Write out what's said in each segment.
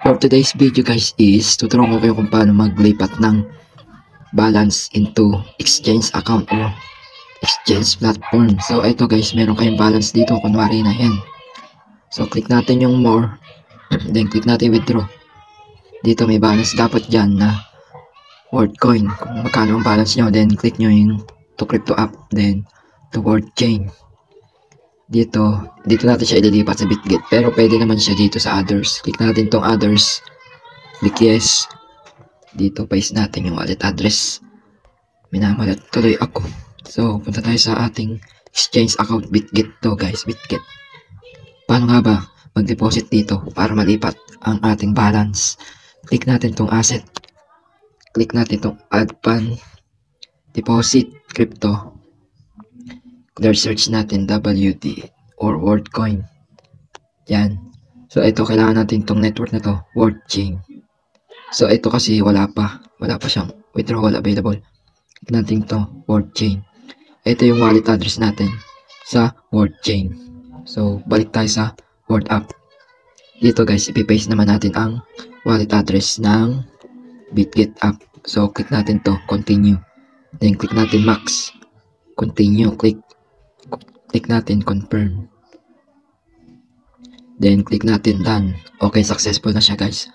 For today's video guys is tuturuan ko kayo kung paano maglipat ng balance into exchange account o exchange platform. So ito guys, meron kayong balance dito, kunwari na yan. So click natin yung more, then click natin withdraw. Dito may balance dapat dyan na WorldCoin, kung magkano ang balance nyo. Then click nyo yung to crypto app, then to WorldChain. Dito natin siya ililipat sa Bitget, pero pwede naman siya dito sa others. Click natin tong others, click yes. Dito paste natin yung wallet address. Minamalat tuloy ako. So punta tayo sa ating exchange account Bitget to guys, Bitget. Paano nga ba mag-deposit dito para malipat ang ating balance? Click natin tong asset, click natin tong add pan, deposit crypto. Clear search natin WD or WorldCoin. Yan. So ito, kailangan natin tong network na to, WorldChain. So ito kasi wala pa siyang withdrawal available. Click natin to WorldChain. Ito yung wallet address natin sa WorldChain. So balik tayo sa World app. Dito guys, ipipaste naman natin ang wallet address ng Bitget app. So click natin to continue. Then click natin max. Continue, click natin confirm, then click natin done. Okay, successful na siya guys.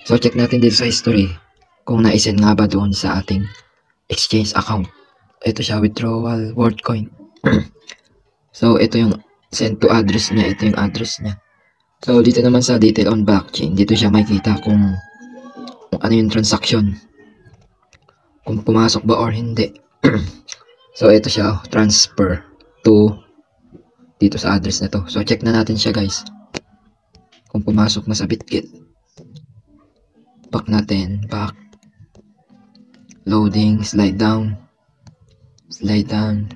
So check natin dito sa history kung na-send nga ba doon sa ating exchange account. Ito siya, withdrawal WorldCoin. So ito yung send to address niya, ito yung address niya. So dito naman sa detail on blockchain, dito siya makikita kung ano yung transaction, kung pumasok ba or hindi. So ito siya, transfer to dito sa address na to. So check na natin siya guys kung pumasok na sa Bitget. Back natin, back, loading, slide down.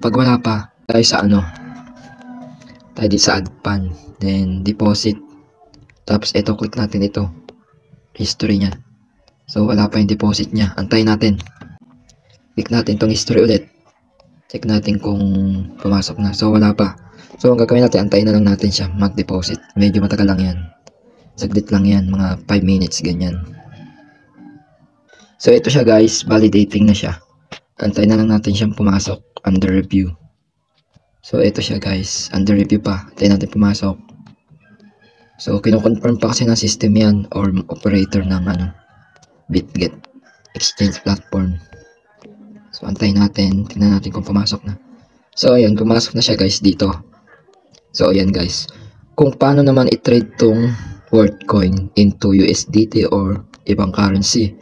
Pag wala pa, tayo sa tayo dito sa add pan, then deposit. Tapos ito, click natin ito, history nya. So wala pa yung deposit nya, antayin natin. Click natin tong history ulit, check natin kung pumasok na. So wala pa. So ang gagawin natin, antayin na lang natin siya mag-deposit. Medyo matagal lang yan, saglit lang yan, mga 5 minutes ganyan. So ito siya guys, validating na siya. Antayin na lang natin siyang pumasok, under review. So ito siya guys, under review pa, antayin natin pumasok. So kino-confirm pa kasi ng system yan or operator ng Bitget exchange platform. So antayin natin, tingnan natin kung pumasok na. So ayan, pumasok na siya guys dito. So ayan guys, kung paano naman i-trade tong WorldCoin into USDT or ibang currency.